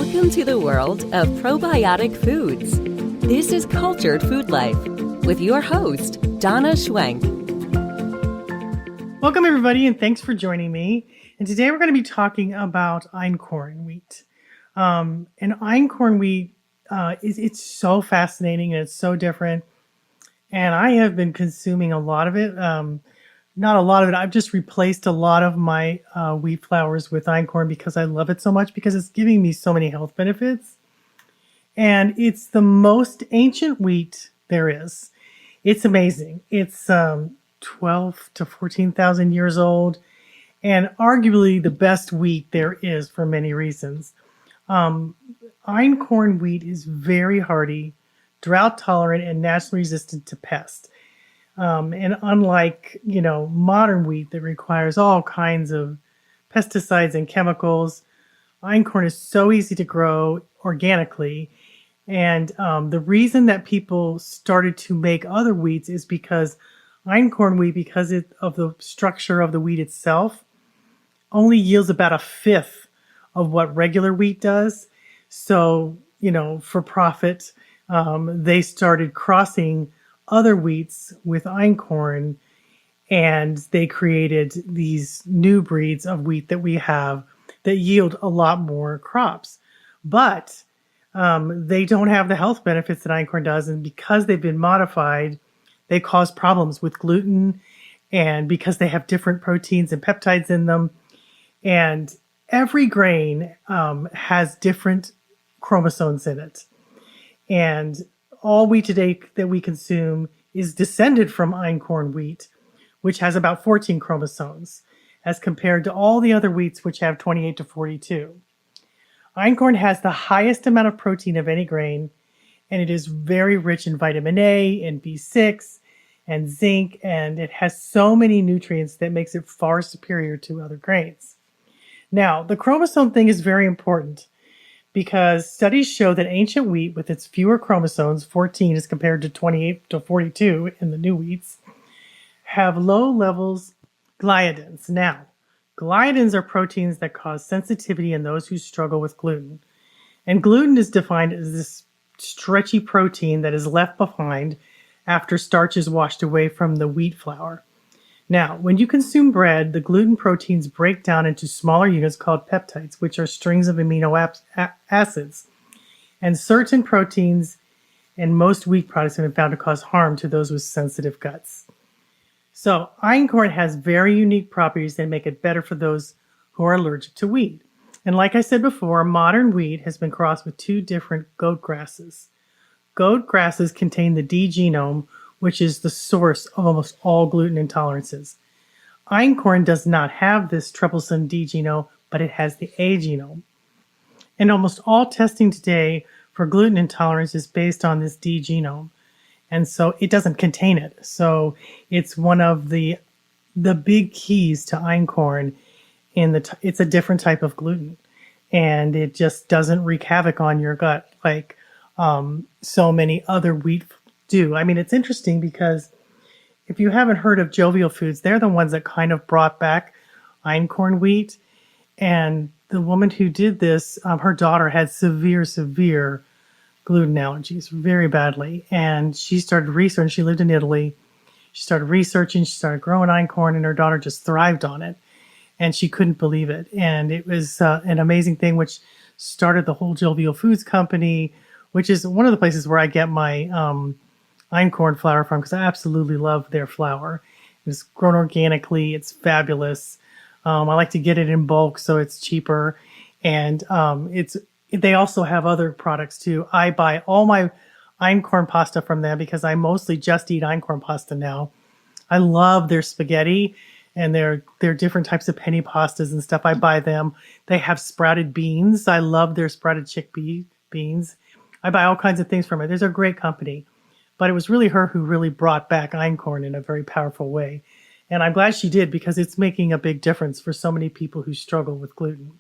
Welcome to the world of probiotic foods. This is Cultured Food Life with your host, Donna Schwenk. Welcome, everybody, and thanks for joining me. And today we're going to be talking about Einkorn wheat. And Einkorn wheat, it's so fascinating and it's so different. And I have been consuming a lot of it. Not a lot of it. I've just replaced a lot of my wheat flours with Einkorn because I love it so much, because it's giving me so many health benefits. And it's the most ancient wheat there is. It's amazing. It's 12 to 14,000 years old, and arguably the best wheat there is for many reasons. Einkorn wheat is very hardy, drought tolerant, and naturally resistant to pests. And unlike, modern wheat that requires all kinds of pesticides and chemicals, Einkorn is so easy to grow organically. And the reason that people started to make other wheats is because Einkorn wheat, because of the structure of the wheat itself, only yields about a fifth of what regular wheat does. So, for profit, they started crossing other wheats with Einkorn, and they created these new breeds of wheat that we have that yield a lot more crops. But they don't have the health benefits that Einkorn does, and because they've been modified, they cause problems with gluten, and because they have different proteins and peptides in them. And every grain has different chromosomes in it. And all wheat today that we consume is descended from Einkorn wheat, which has about 14 chromosomes, as compared to all the other wheats, which have 28 to 42. Einkorn has the highest amount of protein of any grain, and it is very rich in vitamin A and B6 and zinc, and it has so many nutrients that makes it far superior to other grains. Now, the chromosome thing is very important, because studies show that ancient wheat, with its fewer chromosomes, 14 as compared to 28 to 42 in the new wheats, have low levels of gliadins. Now, gliadins are proteins that cause sensitivity in those who struggle with gluten. And gluten is defined as this stretchy protein that is left behind after starch is washed away from the wheat flour. Now, when you consume bread, the gluten proteins break down into smaller units called peptides, which are strings of amino acids. And certain proteins and most wheat products have been found to cause harm to those with sensitive guts. So, Einkorn has very unique properties that make it better for those who are allergic to wheat. And like I said before, modern wheat has been crossed with two different goat grasses. Goat grasses contain the D genome, which is the source of almost all gluten intolerances. Einkorn does not have this troublesome D genome, but it has the A genome. And almost all testing today for gluten intolerance is based on this D genome. And so it doesn't contain it. So it's one of the big keys to Einkorn. It's a different type of gluten, and it just doesn't wreak havoc on your gut like so many other wheat do. I mean, it's interesting because if you haven't heard of Jovial Foods, they're the ones that kind of brought back Einkorn wheat. And the woman who did this, her daughter had severe gluten allergies, very badly. And she started researching. She lived in Italy. She started researching. She started growing Einkorn, and her daughter just thrived on it. And she couldn't believe it. And it was an amazing thing, which started the whole Jovial Foods company, which is one of the places where I get my Einkorn flour from, because I absolutely love their flour. It's grown organically. It's fabulous. I like to get it in bulk, so it's cheaper. And they also have other products too. I buy all my Einkorn pasta from them because I mostly just eat Einkorn pasta now. I love their spaghetti and their different types of penny pastas and stuff. I buy them. They have sprouted beans. I love their sprouted chickpea beans. I buy all kinds of things from it. There's a great company. But it was really her who really brought back Einkorn in a very powerful way. And I'm glad she did, because it's making a big difference for so many people who struggle with gluten.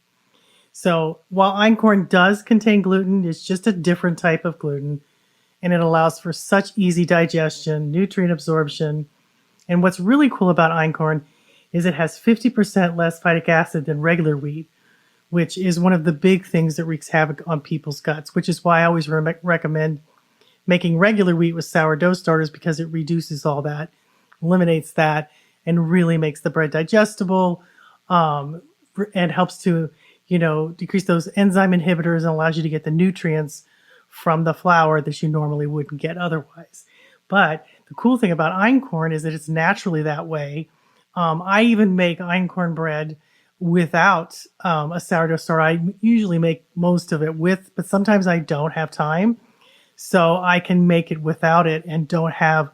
So while Einkorn does contain gluten, it's just a different type of gluten. And it allows for such easy digestion, nutrient absorption. And what's really cool about Einkorn is it has 50% less phytic acid than regular wheat, which is one of the big things that wreaks havoc on people's guts, which is why I always recommend making regular wheat with sourdough starters, because it reduces all that, eliminates that, and really makes the bread digestible, and helps to, decrease those enzyme inhibitors and allows you to get the nutrients from the flour that you normally wouldn't get otherwise. But the cool thing about einkorn is that it's naturally that way. I even make einkorn bread without a sourdough starter. I usually make most of it with, but sometimes I don't have time. So I can make it without it and don't have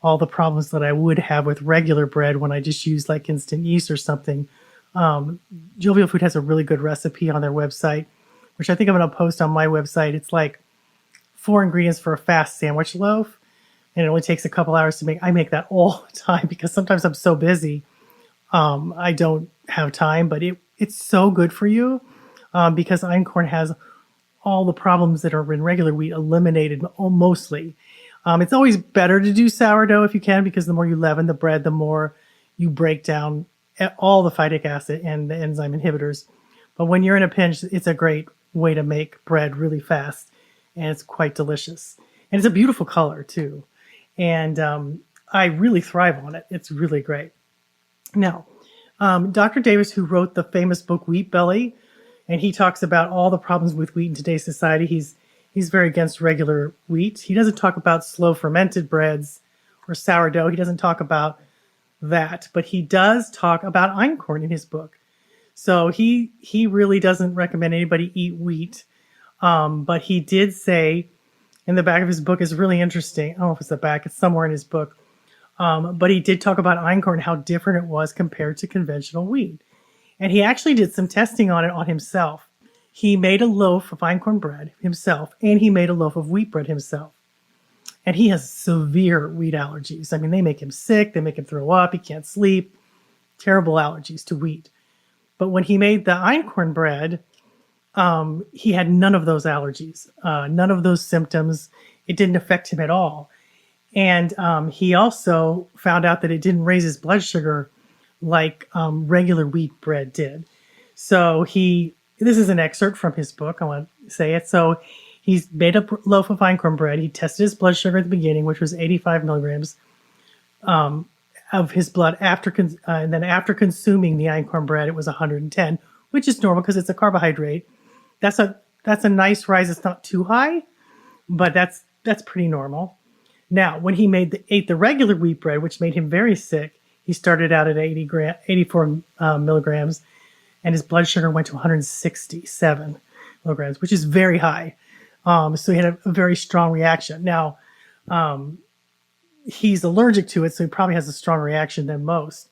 all the problems that I would have with regular bread when I just use like instant yeast or something. Jovial Food has a really good recipe on their website, which I think I'm going to post on my website. It's like 4 ingredients for a fast sandwich loaf, and it only takes a couple hours to make. I make that all the time because sometimes I'm so busy, I don't have time, but it's so good for you, because einkorn has all the problems that are in regular wheat eliminated mostly. It's always better to do sourdough if you can, because the more you leaven the bread, the more you break down all the phytic acid and the enzyme inhibitors. But when you're in a pinch, it's a great way to make bread really fast, and it's quite delicious. And it's a beautiful color too. And I really thrive on it. It's really great. Now, Dr. Davis, who wrote the famous book Wheat Belly, and he talks about all the problems with wheat in today's society. He's very against regular wheat. He doesn't talk about slow fermented breads or sourdough. He doesn't talk about that, but he does talk about einkorn in his book. So he really doesn't recommend anybody eat wheat. But he did say in the back of his book is really interesting. I don't know if it's the back, it's somewhere in his book. But he did talk about einkorn, how different it was compared to conventional wheat. And he actually did some testing on it on himself. He made a loaf of einkorn bread himself, and he made a loaf of wheat bread himself. And he has severe wheat allergies. I mean, they make him sick. They make him throw up. He can't sleep. Terrible allergies to wheat. But when he made the einkorn bread, he had none of those allergies, none of those symptoms. It didn't affect him at all. And he also found out that it didn't raise his blood sugar like regular wheat bread did. So this is an excerpt from his book. I want to say it. So he's made a loaf of einkorn bread. He tested his blood sugar at the beginning, which was 85 milligrams of his blood. And then after consuming the einkorn bread, it was 110, which is normal because it's a carbohydrate. That's a nice rise. It's not too high, but that's pretty normal. Now, when he ate the regular wheat bread, which made him very sick, he started out at 84 milligrams, and his blood sugar went to 167 milligrams, which is very high. So he had a very strong reaction. Now, he's allergic to it, so he probably has a stronger reaction than most.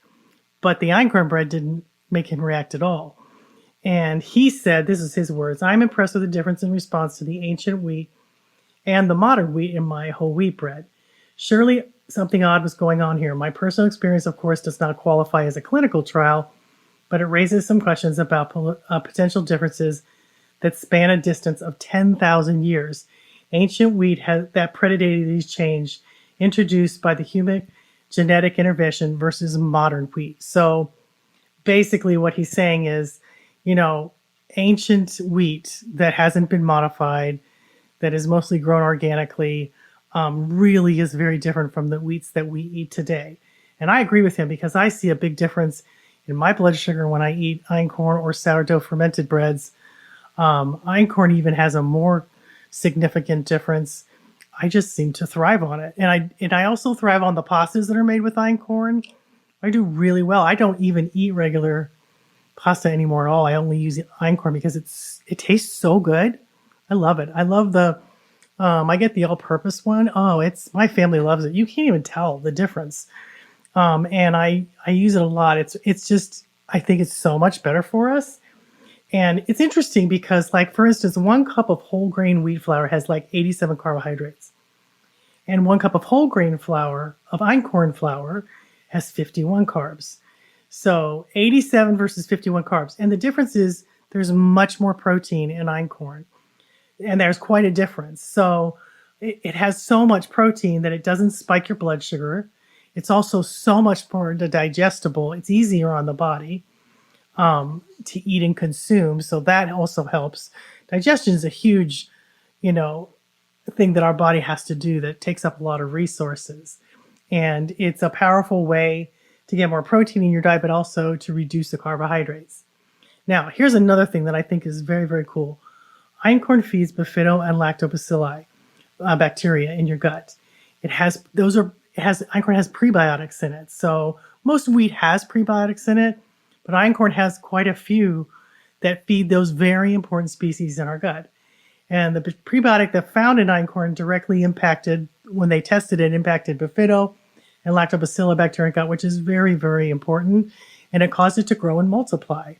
But the einkorn bread didn't make him react at all. And he said, this is his words, "I'm impressed with the difference in response to the ancient wheat and the modern wheat in my whole wheat bread. Surely something odd was going on here. My personal experience, of course, does not qualify as a clinical trial, but it raises some questions about potential differences that span a distance of 10,000 years. Ancient wheat that predated these change introduced by the human genetic intervention versus modern wheat." So basically what he's saying is, ancient wheat that hasn't been modified, that is mostly grown organically, really is very different from the wheats that we eat today. And I agree with him because I see a big difference in my blood sugar when I eat einkorn or sourdough fermented breads. Einkorn even has a more significant difference. I just seem to thrive on it. And I also thrive on the pastas that are made with einkorn. I do really well. I don't even eat regular pasta anymore at all. I only use einkorn because it tastes so good. I love it. I love I get the all-purpose one. Oh, my family loves it. You can't even tell the difference. And I use it a lot. It's just, I think it's so much better for us. And it's interesting because, like, for instance, 1 cup of whole grain wheat flour has like 87 carbohydrates. And 1 cup of whole grain flour, of einkorn flour, has 51 carbs. So 87 versus 51 carbs. And the difference is there's much more protein in einkorn. And there's quite a difference. So it has so much protein that it doesn't spike your blood sugar. It's also so much more digestible. It's easier on the body. to eat and consume. So that also helps. Digestion is a huge, you know, thing that our body has to do that takes up a lot of resources. And it's a powerful way to get more protein in your diet, but also to reduce the carbohydrates. Now, here's another thing that I think is very, very cool. Einkorn feeds bifido and lactobacilli bacteria in your gut. Einkorn has prebiotics in it. So most wheat has prebiotics in it, but Einkorn has quite a few that feed those very important species in our gut. And the prebiotic that found in Einkorn directly impacted, when they tested it, impacted bifido and lactobacilli bacteria in gut, which is very, very important. And it caused it to grow and multiply.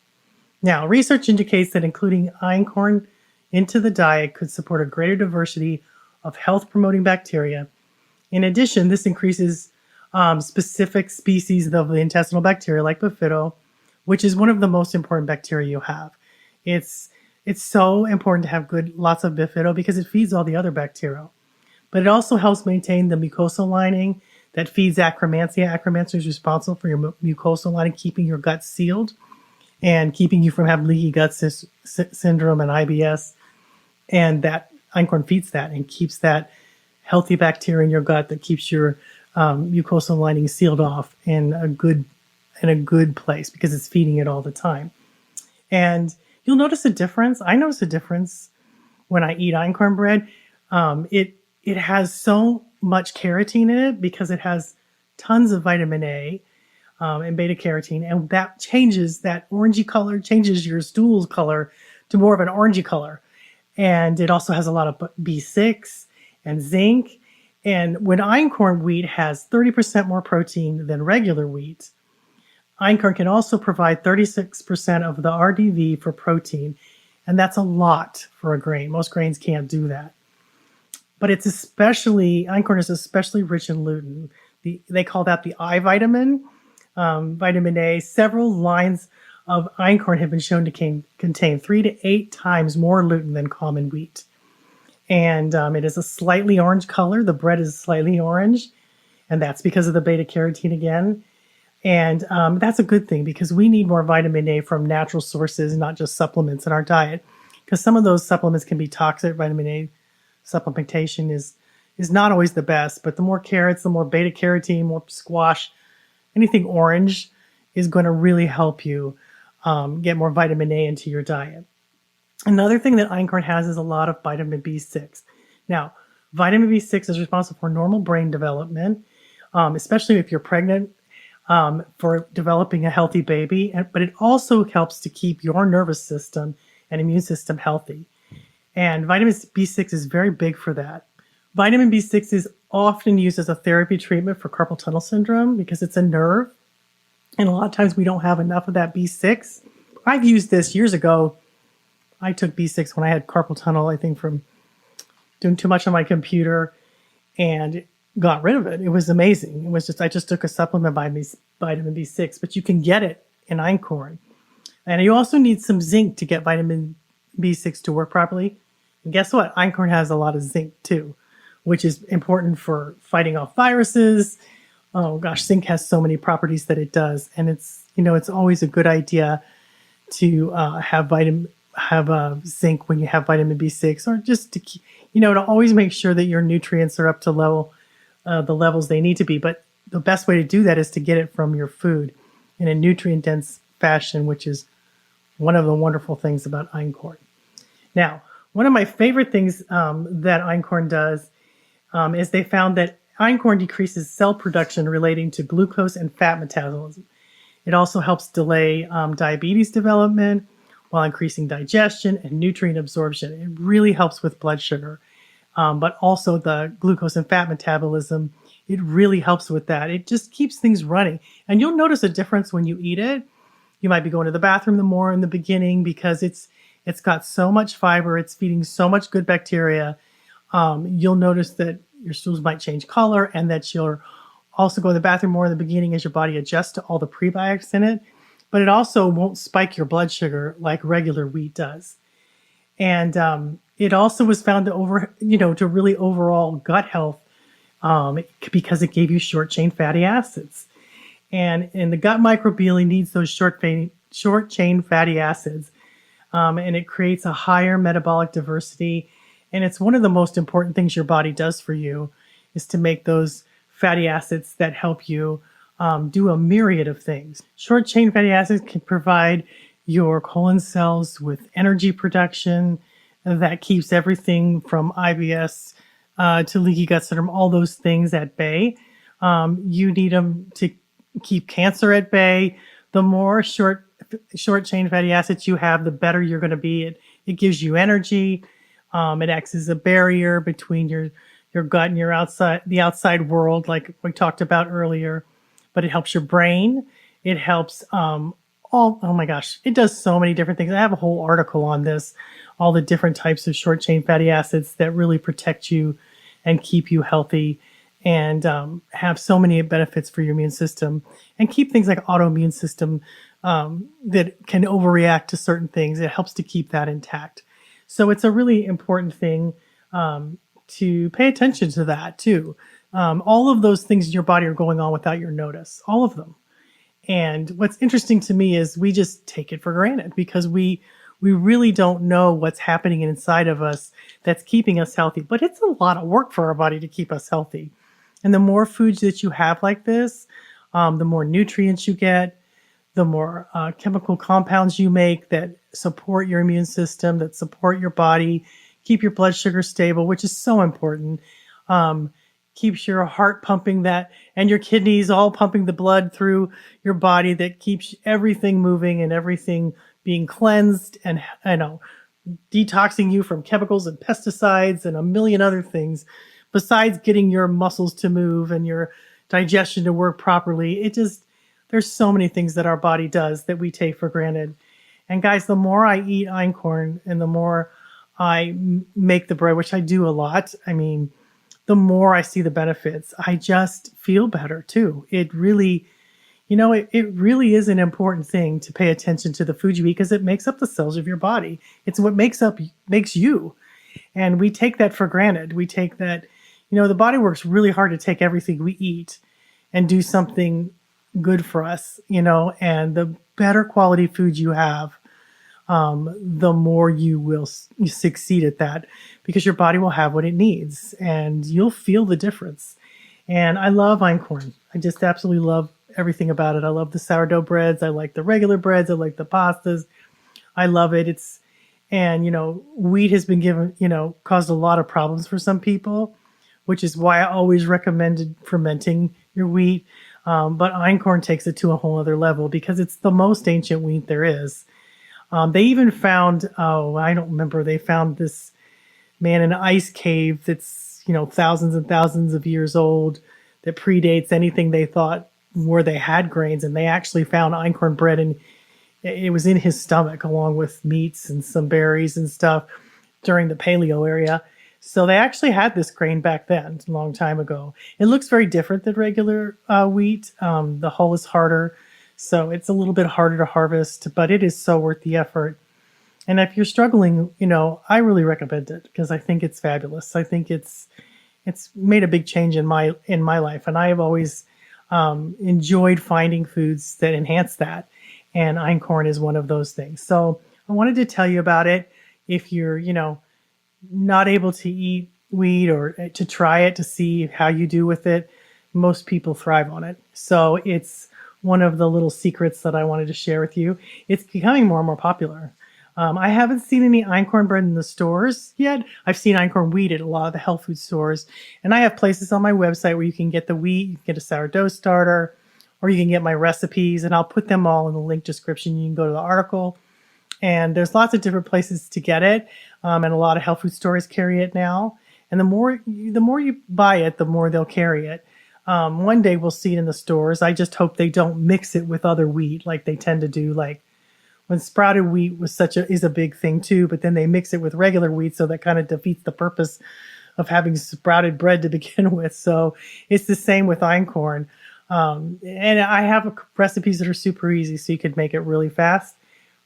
Now, research indicates that including Einkorn into the diet could support a greater diversity of health-promoting bacteria. In addition, this increases specific species of the intestinal bacteria like bifido, which is one of the most important bacteria you have. It's so important to have lots of bifido because it feeds all the other bacteria. But it also helps maintain the mucosal lining that feeds Akkermansia. Akkermansia is responsible for your mucosal lining, keeping your gut sealed and keeping you from having leaky gut syndrome and IBS. And that Einkorn feeds that and keeps that healthy bacteria in your gut that keeps your mucosal lining sealed off in a good place because it's feeding it all the time. And you'll notice a difference. I notice a difference when I eat Einkorn bread. It has so much carotene in it because it has tons of vitamin A and beta carotene, and that orangey color changes your stool's color to more of an orangey color. And it also has a lot of B6 and zinc. And when Einkorn wheat has 30% more protein than regular wheat, Einkorn can also provide 36% of the RDV for protein, and that's a lot for a grain. Most grains can't do that. But Einkorn is especially rich in lutein. They call that the I vitamin, vitamin A. Several lines of Einkorn have been shown to contain 3 to 8 times more lutein than common wheat. And it is a slightly orange color. The bread is slightly orange, and that's because of the beta carotene again. And that's a good thing because we need more vitamin A from natural sources, not just supplements in our diet, because some of those supplements can be toxic. Vitamin A supplementation is not always the best, but the more carrots, the more beta carotene, more squash, anything orange is going to really help you get more vitamin A into your diet. Another thing that Einkorn has is a lot of vitamin B6. Now, vitamin B6 is responsible for normal brain development, especially if you're pregnant, for developing a healthy baby, but it also helps to keep your nervous system and immune system healthy. And vitamin B6 is very big for that. Vitamin B6 is often used as a therapy treatment for carpal tunnel syndrome because it's a nerve. And a lot of times we don't have enough of that B6. I've used this years ago. I took B6 when I had carpal tunnel, I think from doing too much on my computer, and got rid of it. It was amazing. I just took a supplement by vitamin B6, but you can get it in Einkorn. And you also need some zinc to get vitamin B6 to work properly. And guess what? Einkorn has a lot of zinc too, which is important for fighting off viruses. Oh gosh, zinc has so many properties that it does. And it's always a good idea to have zinc when you have vitamin B6, or just to always make sure that your nutrients are up to the levels they need to be. But the best way to do that is to get it from your food in a nutrient-dense fashion, which is one of the wonderful things about Einkorn. Now, one of my favorite things that Einkorn does is they found that Einkorn decreases cell production relating to glucose and fat metabolism. It also helps delay diabetes development while increasing digestion and nutrient absorption. It really helps with blood sugar, but also the glucose and fat metabolism. It really helps with that. It just keeps things running. And you'll notice a difference when you eat it. You might be going to the bathroom more in the beginning because it's got so much fiber. It's feeding so much good bacteria. You'll notice that your stools might change color and that you'll also go to the bathroom more in the beginning as your body adjusts to all the prebiotics in it. But it also won't spike your blood sugar like regular wheat does. And it also was found to really overall gut health because it gave you short chain fatty acids. And the gut microbiome needs those short short chain fatty acids, and it creates a higher metabolic diversity. And it's one of the most important things your body does for you is to make those fatty acids that help you do a myriad of things. Short chain fatty acids can provide your colon cells with energy production that keeps everything from IBS to leaky gut syndrome, all those things at bay. You need them to keep cancer at bay. The more short chain fatty acids you have, the better you're going to be. It gives you energy. It acts as a barrier between your gut and the outside world, like we talked about earlier. But it helps your brain. It helps oh my gosh, it does so many different things. I have a whole article on this, all the different types of short chain fatty acids that really protect you and keep you healthy, and have so many benefits for your immune system, and keep things like autoimmune system that can overreact to certain things. It helps to keep that intact. So it's a really important thing to pay attention to that too. All of those things in your body are going on without your notice, all of them. And what's interesting to me is we just take it for granted because we really don't know what's happening inside of us that's keeping us healthy. But it's a lot of work for our body to keep us healthy. And the more foods that you have like this, the more nutrients you get, the more chemical compounds you make that support your immune system, that support your body, keep your blood sugar stable, which is so important. Keeps your heart pumping that, and your kidneys all pumping the blood through your body, that keeps everything moving and everything being cleansed, and detoxing you from chemicals and pesticides and a million other things, besides getting your muscles to move and your digestion to work properly. There's so many things that our body does that we take for granted. And guys, the more I eat einkorn and the more I make the bread, which I do a lot, the more I see the benefits. I just feel better too. It really, it really is an important thing to pay attention to the food you eat, because it makes up the cells of your body. It's what makes you. And we take that for granted. We take that, the body works really hard to take everything we eat and do something good for us, and the better quality food you have, the more you will succeed at that, because your body will have what it needs and you'll feel the difference. And I love einkorn. I just absolutely love everything about it. I love the sourdough breads. I like the regular breads. I like the pastas. I love it. Wheat has been caused a lot of problems for some people, which is why I always recommended fermenting your wheat. But einkorn takes it to a whole other level because it's the most ancient wheat there is. They even found, I don't remember, they found this man in an ice cave that's, thousands and thousands of years old, that predates anything they thought where they had grains. And they actually found einkorn bread, and it was in his stomach along with meats and some berries and stuff during the paleo era. So they actually had this grain back then, a long time ago. It looks very different than regular wheat. The hull is harder, so it's a little bit harder to harvest, but it is so worth the effort. And if you're struggling, I really recommend it because I think it's fabulous. I think it's made a big change in my life, and I have always enjoyed finding foods that enhance that, and einkorn is one of those things. So I wanted to tell you about it. If you're, not able to eat wheat, or to try it to see how you do with it, most people thrive on it. So it's one of the little secrets that I wanted to share with you. It's becoming more and more popular. I haven't seen any einkorn bread in the stores yet. I've seen einkorn wheat at a lot of the health food stores. And I have places on my website where you can get the wheat, you can get a sourdough starter, or you can get my recipes. And I'll put them all in the link description. You can go to the article. And there's lots of different places to get it. And a lot of health food stores carry it now. And the more you buy it, the more they'll carry it. One day we'll see it in the stores. I just hope they don't mix it with other wheat like they tend to do. Like when sprouted wheat is a big thing too, but then they mix it with regular wheat, so that kind of defeats the purpose of having sprouted bread to begin with. So it's the same with einkorn. And I have recipes that are super easy, so you could make it really fast,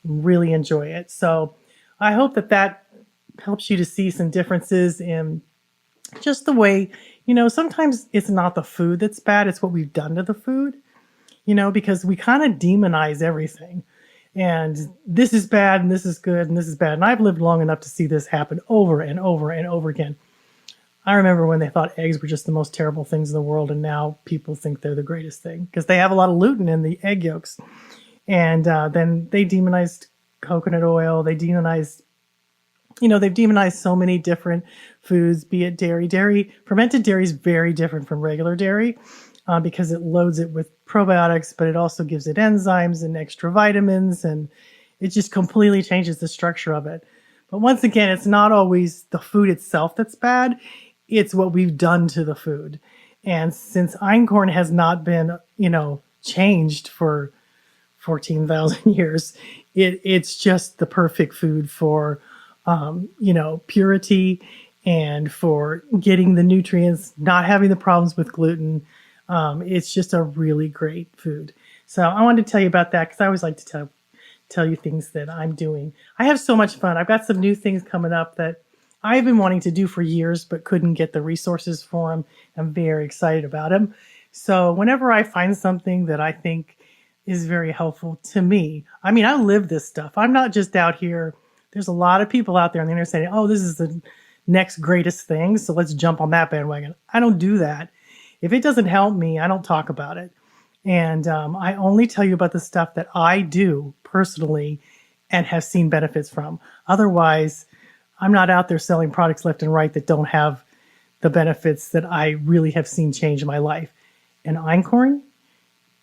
really enjoy it. So I hope that helps you to see some differences in just the way, sometimes it's not the food that's bad, it's what we've done to the food, because we kind of demonize everything. And this is bad and this is good and this is bad. And I've lived long enough to see this happen over and over and over again. I remember when they thought eggs were just the most terrible things in the world, and now people think they're the greatest thing because they have a lot of gluten in the egg yolks. And then they demonized coconut oil. They've demonized so many different foods, be it dairy. Fermented dairy is very different from regular dairy because it loads it with probiotics, but it also gives it enzymes and extra vitamins, and it just completely changes the structure of it. But once again, it's not always the food itself that's bad. It's what we've done to the food. And since einkorn has not been, changed for 14,000 years, it's just the perfect food for, purity and for getting the nutrients, not having the problems with gluten. It's just a really great food. So I wanted to tell you about that because I always like to tell you things that I'm doing. I have so much fun. I've got some new things coming up that I've been wanting to do for years, but couldn't get the resources for them. I'm very excited about them. So whenever I find something that I think is very helpful to me, I live this stuff. I'm not just out here. There's a lot of people out there on the internet saying, oh, this is the next greatest thing, so let's jump on that bandwagon. I don't do that. If it doesn't help me, I don't talk about it. And I only tell you about the stuff that I do personally and have seen benefits from. Otherwise, I'm not out there selling products left and right that don't have the benefits that I really have seen change my life. And einkorn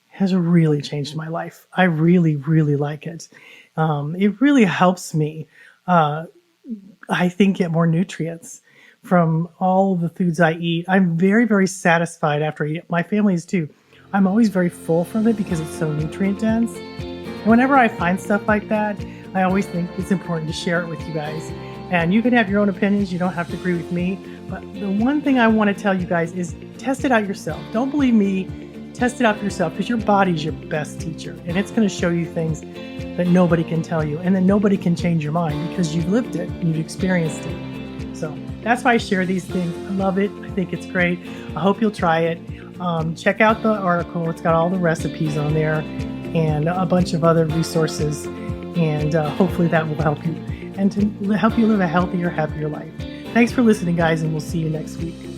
has really changed my life. I really, really like it. It really helps me, I think, get more nutrients from all the foods I eat. I'm very, very satisfied after I eat it. My family is too. I'm always very full from it because it's so nutrient dense. And whenever I find stuff like that, I always think it's important to share it with you guys. And you can have your own opinions. You don't have to agree with me. But the one thing I want to tell you guys is test it out yourself. Don't believe me. Test it out for yourself because your body's your best teacher. And it's going to show you things that nobody can tell you. And then nobody can change your mind because you've lived it and you've experienced it. So that's why I share these things. I love it. I think it's great. I hope you'll try it. Check out the article. It's got all the recipes on there and a bunch of other resources. And hopefully that will help you and to help you live a healthier, happier life. Thanks for listening, guys, and we'll see you next week.